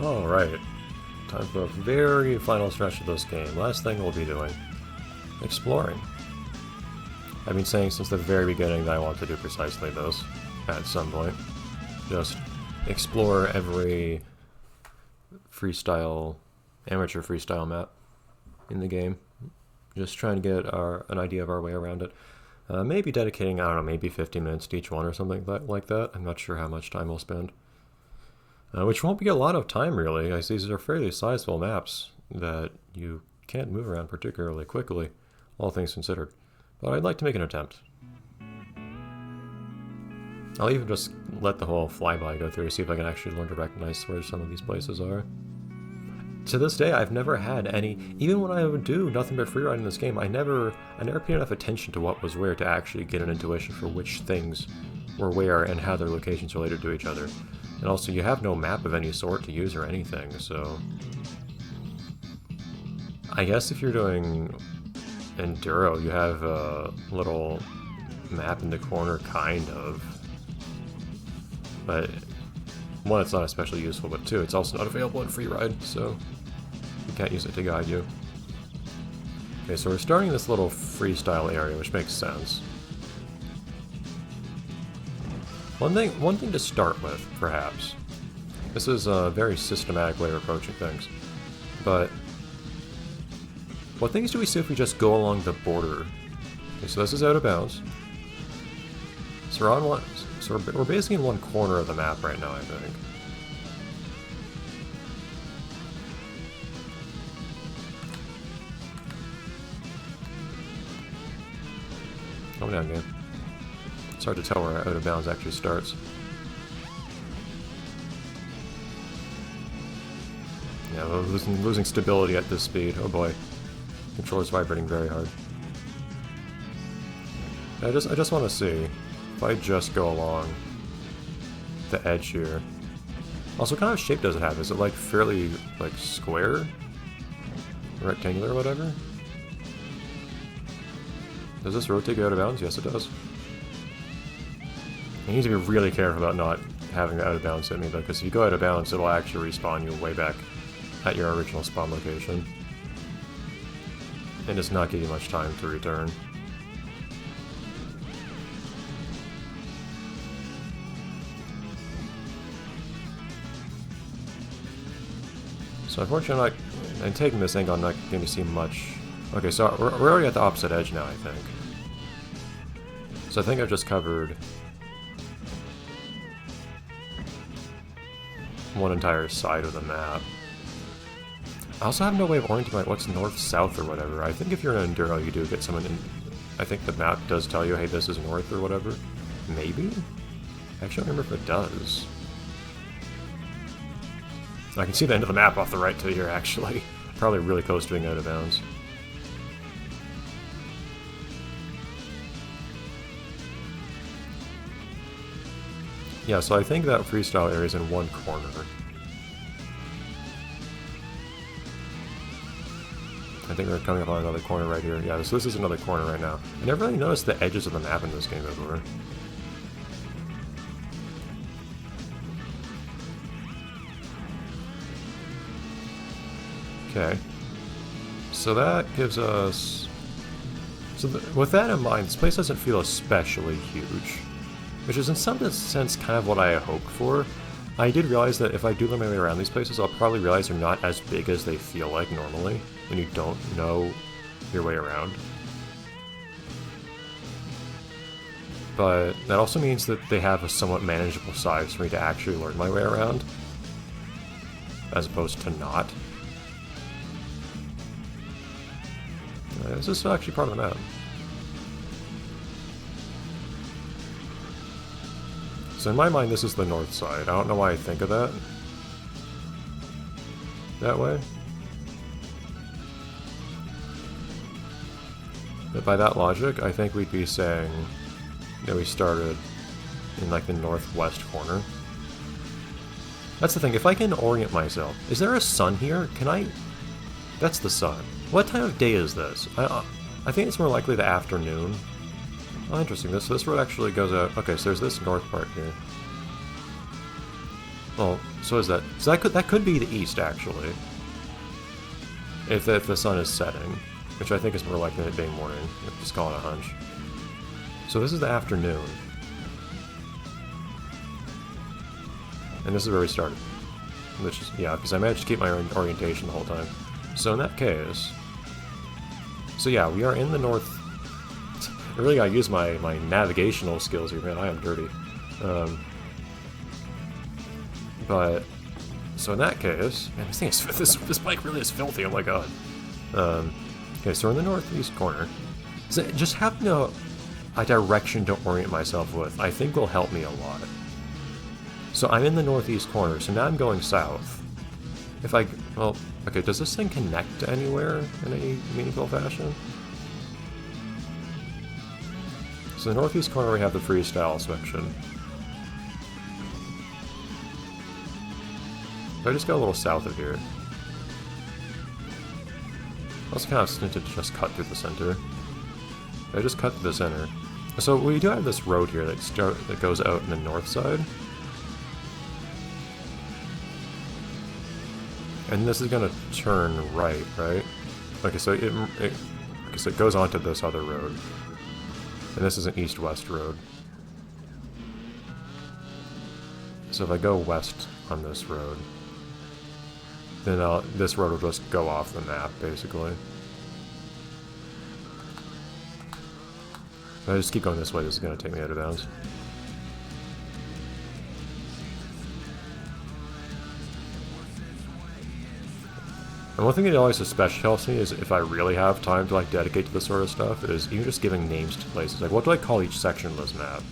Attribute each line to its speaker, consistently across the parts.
Speaker 1: Alright, time for a very final stretch of this game. Last thing we'll be doing, exploring. I've been saying since the very beginning that I want to do precisely this at some point. Just explore every freestyle, amateur freestyle map in the game. Just trying to get an idea of our way around it. Maybe dedicating, I don't know, maybe 50 minutes to each one or something like that. I'm not sure how much time we'll spend. Which won't be a lot of time, really, as these are fairly sizable maps that you can't move around particularly quickly, all things considered. But I'd like to make an attempt. I'll even just let the whole flyby go through to see if I can actually learn to recognize where some of these places are. To this day, I've never had any, even when I would do nothing but freeride in this game, I never paid enough attention to what was where to actually get an intuition for which things were where and how their locations related to each other. And also, you have no map of any sort to use or anything, so... I guess if you're doing Enduro, you have a little map in the corner, kind of. But, one, it's not especially useful, but two, it's also not available in freeride, so you can't use it to guide you. Okay, so we're starting this little freestyle area, which makes sense. One thing to start with, perhaps. This is a very systematic way of approaching things. But what things do we see if we just go along the border? Okay, so this is out of bounds. So we're on one. So we're basically in one corner of the map right now, I think. Calm down, game. It's hard to tell where out of bounds actually starts. Yeah, losing stability at this speed. Oh boy. Controller's vibrating very hard. I just want to see if I just go along the edge here. Also, what kind of shape does it have? Is it like fairly like square? Rectangular or whatever? Does this road take you out of bounds? Yes, it does. You need to be really careful about not having the out of bounds hit me though, because if you go out of bounds, it'll actually respawn you way back at your original spawn location. And does not give you much time to return. So unfortunately, I'm taking this angle, I'm not going to see much. Okay, so we're already at the opposite edge now, I think. So I think I've just covered one entire side of the map. I also have no way of orienting like what's north, south, or whatever. I think if you're in Enduro, you do get someone in... I think the map does tell you, hey, this is north or whatever. Maybe? I actually don't remember if it does. I can see the end of the map off the right to here, actually. Probably really close to being out of bounds. Yeah, so I think that freestyle area is in one corner. I think we're coming up on another corner right here. Yeah, so this is another corner right now. I never really noticed the edges of the map in this game before. Okay. So that gives us... So with that in mind, this place doesn't feel especially huge. Which is in some sense kind of what I hoped for. I did realize that if I do my way around these places, I'll probably realize they're not as big as they feel like normally, when you don't know your way around. But that also means that they have a somewhat manageable size for me to actually learn my way around, as opposed to not. This is actually part of the map. So in my mind, this is the north side. I don't know why I think of that way. But by that logic, I think we'd be saying that we started in like the northwest corner. That's the thing, if I can orient myself. Is there a sun here? Can I... That's the sun. What time of day is this? I think it's more likely the afternoon. Oh, interesting. This road actually goes out... Okay, so there's this north part here. Well, so is that... So that could be the east, actually. If the sun is setting. Which I think is more likely than it being morning. Just call it a hunch. So this is the afternoon. And this is where we started. Which is... Yeah, because I managed to keep my orientation the whole time. So in that case... So yeah, we are in the north... I really gotta use my navigational skills here, man. I am dirty. But... So in that case... Man, this thing is... This bike really is filthy, oh my god. Okay, so we're in the northeast corner. So just having a direction to orient myself with, I think will help me a lot. So I'm in the northeast corner, so now I'm going south. If I... Well, okay, does this thing connect to anywhere in any meaningful fashion? So the northeast corner we have the freestyle section. If I just go a little south of here. I also kind of need to just cut through the center. I just cut through the center. So we do have this road here that goes out in the north side. And this is gonna turn right, right? Okay, so it goes onto this other road. And this is an east-west road. So if I go west on this road, then this road will just go off the map, basically. If I just keep going this way, this is going to take me out of bounds. And one thing that always especially helps me is if I really have time to like dedicate to this sort of stuff, is even just giving names to places. Like, what do I call each section of this map?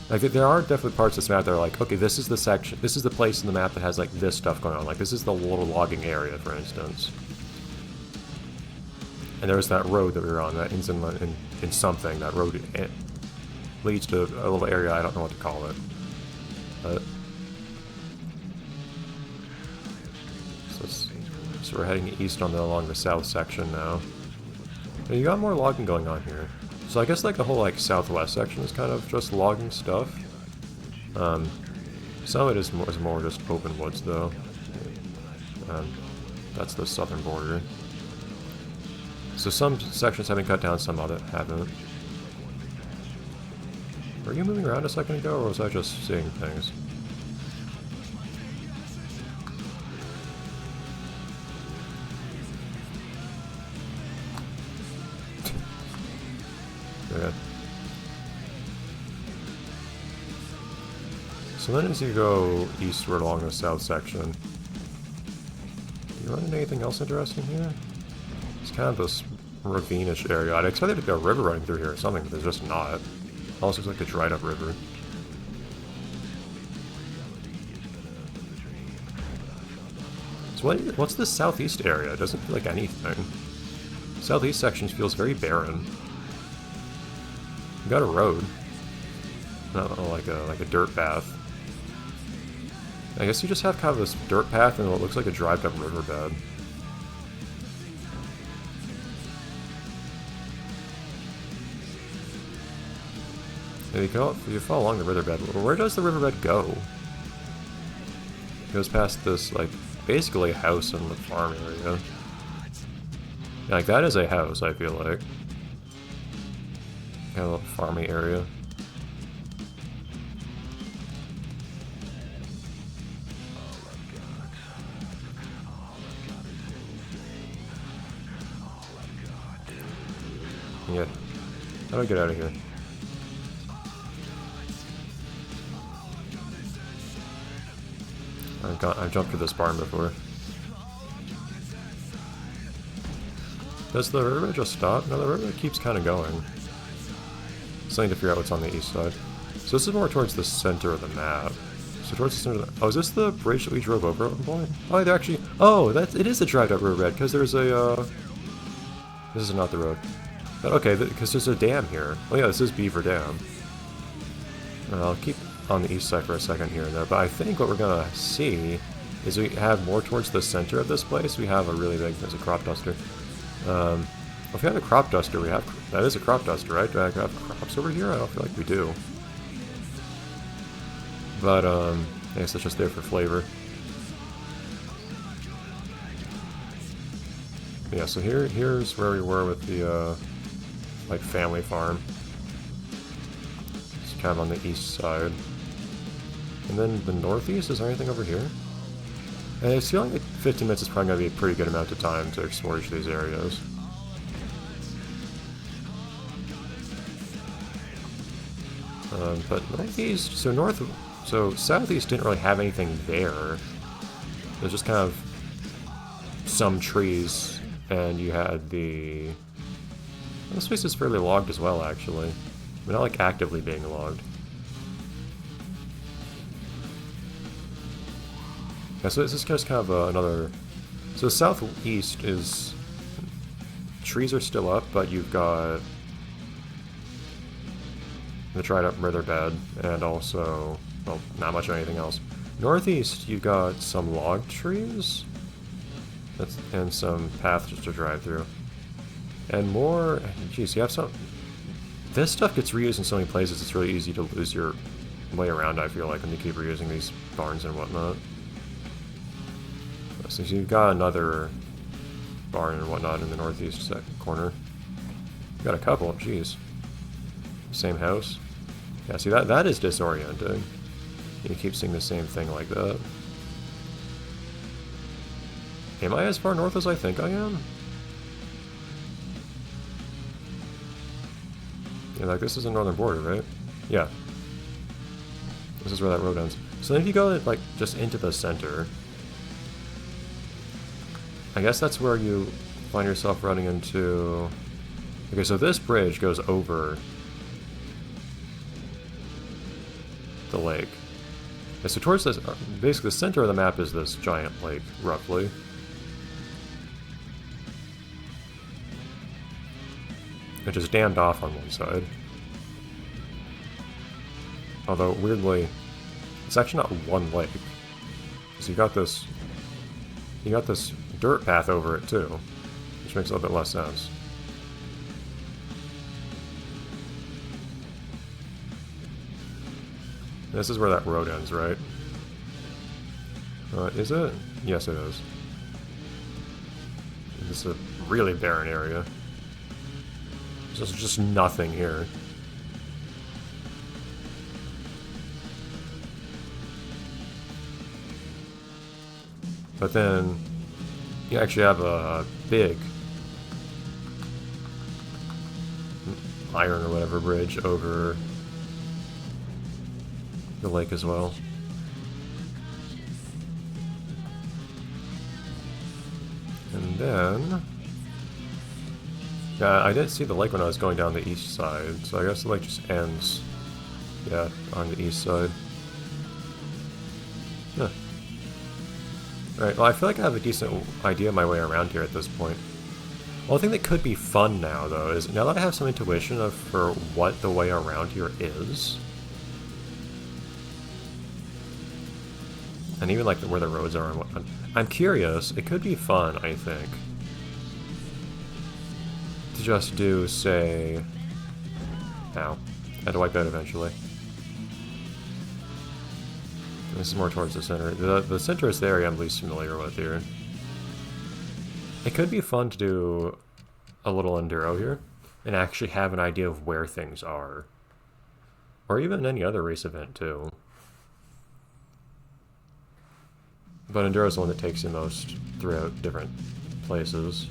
Speaker 1: Like, there are definitely parts of this map that are like, okay, this is the section, this is the place in the map that has like this stuff going on. Like, this is the little logging area, for instance. And there's that road that we were on that ends in something. That road leads to a little area, I don't know what to call it. But so we're heading east along the south section now. And you got more logging going on here. So I guess like the whole like southwest section is kind of just logging stuff. Some of it is more just open woods though. That's the southern border. So some sections have been cut down, some other haven't. Were you moving around a second ago, or was I just seeing things? Okay. So then as you go eastward along the south section, do you run into anything else interesting here? It's kind of this ravine-ish area. I'd expect there to be a river running through here or something, but there's just not. It also looks like a dried up river. So what's the southeast area? It doesn't feel like anything. Southeast section feels very barren. You got a road. Not like a dirt path. I guess you just have kind of this dirt path and what looks like a dried up riverbed. If you fall along the riverbed, where does the riverbed go? It goes past this, like, basically a house in the farm area. Like, that is a house, I feel like. Kind of a little farmy area. Yeah. How do I get out of here? I've jumped to this barn before. Does the river just stop? No, the river keeps kind of going. Something to figure out what's on the east side. So this is more towards the center of the map. So towards the center of the... Oh, is this the bridge that we drove over at one point? Oh, they're actually... Oh, it is the dried up riverbed, because there's a, This is not the road. But okay, because there's a dam here. Oh yeah, this is Beaver Dam. I'll keep on the east side for a second here and there, but I think what we're gonna see is we have more towards the center of this place. We have a really big... There's a crop duster. If we have a crop duster, we have... That is a crop duster, right? Do I have crops over here? I don't feel like we do. But I guess it's just there for flavor. Yeah, so here's where we were with the like family farm. It's kind of on the east side. And then the northeast, is there anything over here? And I feel like 15 minutes is probably going to be a pretty good amount of time to explore each of these areas. But northeast, so southeast didn't really have anything there. There's just kind of some trees, and you had the... This place is fairly logged as well, actually. But not like actively being logged. Yeah, so this is just kind of another... So southeast is... Trees are still up, but you've got... the dried up riverbed, and also... well, not much of anything else. Northeast, you've got some log trees, and some paths just to drive through. And more... Geez, you have some... This stuff gets reused in so many places, it's really easy to lose your way around, I feel like, when you keep reusing these barns and whatnot. So you've got another barn and whatnot in the northeast corner. You've got a couple, jeez. Same house. Yeah, see, that is disorienting. You keep seeing the same thing like that. Am I as far north as I think I am? Yeah, like this is the northern border, right? Yeah. This is where that road ends. So then if you go, like, just into the center... I guess that's where you find yourself running into... Okay, so this bridge goes over the lake. Yeah, so towards this, basically the center of the map is this giant lake, roughly. Which is dammed off on one side. Although, weirdly, it's actually not one lake. So you got this dirt path over it too, which makes a little bit less sense. This is where that road ends, right? Is it? Yes, it is. This is a really barren area. There's just nothing here. But then you actually have a big iron or whatever bridge over the lake as well. And then... yeah, I didn't see the lake when I was going down the east side, so I guess the lake just ends, yeah, on the east side. Huh. Right, well, I feel like I have a decent idea of my way around here at this point. One thing that could be fun now, though, is now that I have some intuition for what the way around here is, and even like where the roads are and whatnot, I'm curious. It could be fun, I think, to just do, say... Ow. I had to wipe out eventually. This is more towards the center. The center is the area I'm least familiar with here. It could be fun to do a little enduro here, and actually have an idea of where things are. Or even any other race event, too. But enduro is the one that takes you most throughout different places.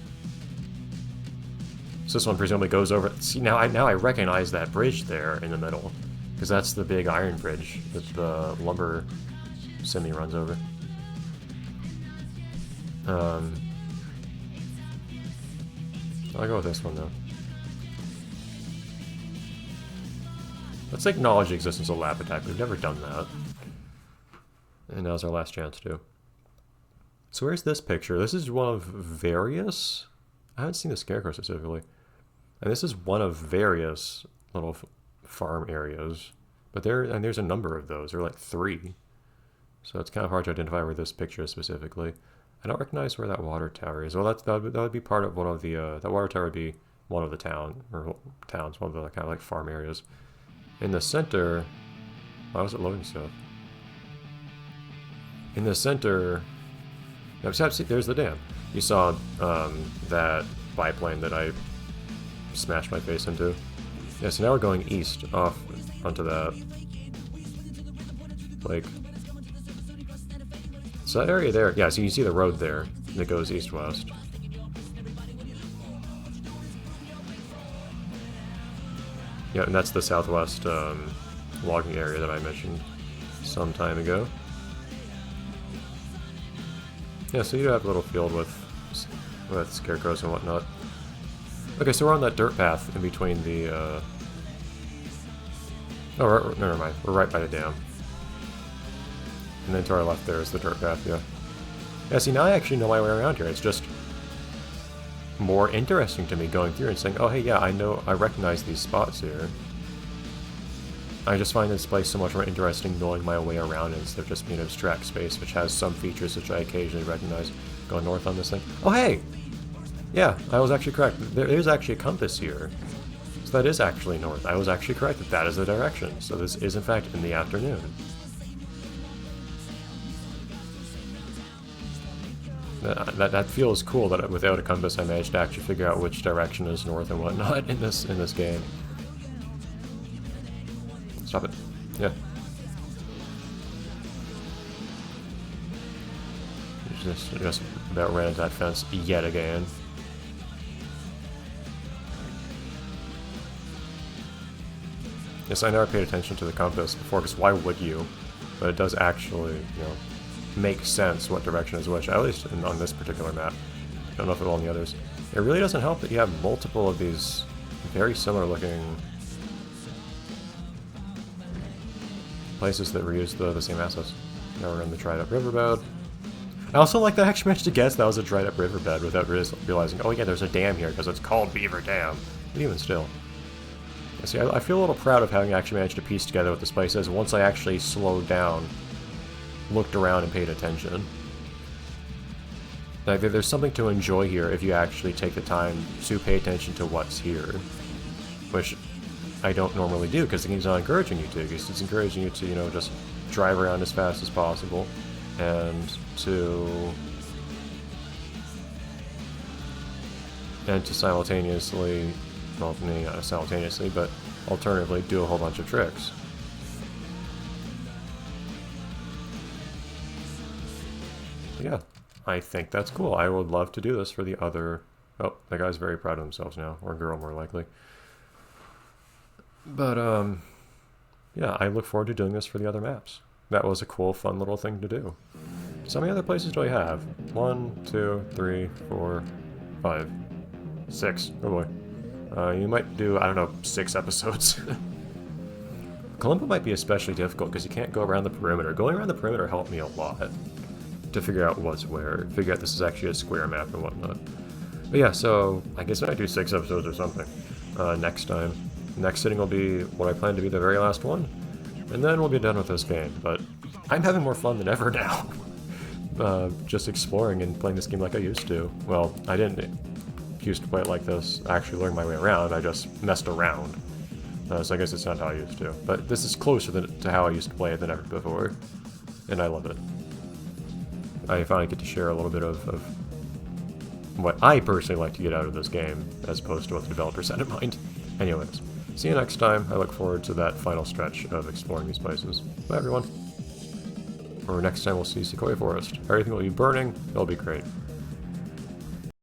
Speaker 1: So this one presumably goes over... See, now I recognize that bridge there in the middle. Because that's the big iron bridge that the lumber semi runs over. I'll go with this one, though. Let's acknowledge the existence of lap attack. We've never done that. And now's our last chance, too. So where's this picture? This is one of various... I haven't seen the scarecrow specifically. And this is one of various little farm areas. But there's a number of those. There are like 3. So it's kind of hard to identify where this picture is specifically. I don't recognize where that water tower is. Well, that would be part of one of the... that water tower would be one of the towns, one of the kind of like farm areas. In the center... Why was it loading stuff? in the center, there's the dam. You saw that biplane that I smashed my face into. Yeah, so now we're going east off onto that lake. So that area there, yeah, so you see the road there that goes east-west. Yeah, and that's the southwest logging area that I mentioned some time ago. Yeah, so you have a little field with scarecrows and whatnot. Okay, so we're on that dirt path in between the, oh, never mind. We're right by the dam. And then to our left there is the dirt path, yeah. Yeah, see, now I actually know my way around here. It's just more interesting to me going through and saying, oh, hey, yeah, I recognize these spots here. I just find this place so much more interesting knowing my way around it instead of just being an abstract space, which has some features which I occasionally recognize. Going north on this thing. Oh, hey! Yeah, I was actually correct. There is actually a compass here. So that is actually north. I was actually correct that that is the direction. So this is, in fact, in the afternoon. That feels cool that without a compass I managed to actually figure out which direction is north and whatnot in this game. Stop it. Yeah. Just about ran into that fence yet again. Yes, I never paid attention to the compass before, because why would you? But it does actually, you know, make sense what direction is which, at least on this particular map. I don't know if it will on the others. It really doesn't help that you have multiple of these very similar looking places that reuse the same assets. Now we're in the dried up riverbed. I also like that I actually managed to guess that was a dried up riverbed without realizing, oh yeah, there's a dam here because it's called Beaver Dam. But even still. Yeah, see, I feel a little proud of having actually managed to piece together what this place is once I actually slowed down, looked around, and paid attention. Like, there's something to enjoy here if you actually take the time to pay attention to what's here. Which I don't normally do, because it's not encouraging you to. It's encouraging you to, you know, just drive around as fast as possible, and to simultaneously, well, maybe not simultaneously, but alternatively do a whole bunch of tricks. Yeah, I think that's cool. I would love to do this for the other... Oh, that guy's very proud of themselves now, or girl more likely. But, yeah, I look forward to doing this for the other maps. That was a cool, fun little thing to do. So how many other places do I have? 1, 2, 3, 4, 5, 6. Oh boy. You might do, I don't know, 6 episodes. Colombo might be especially difficult because you can't go around the perimeter. Going around the perimeter helped me a lot to figure out what's where. Figure out this is actually a square map and whatnot. But yeah, so I guess I might do 6 episodes or something next time. Next sitting will be what I plan to be the very last one, and then we'll be done with this game. But I'm having more fun than ever now. Just exploring and playing this game like I used to. Well, I didn't used to play it like this, actually learn my way around. I just messed around. So I guess it's not how I used to. But this is closer to how I used to play it than ever before, and I love it. I finally get to share a little bit of what I personally like to get out of this game, as opposed to what the developers had in mind. Anyways, see you next time. I look forward to that final stretch of exploring these places. Bye, everyone. Or next time we'll see Sequoia Forest. Everything will be burning. It'll be great.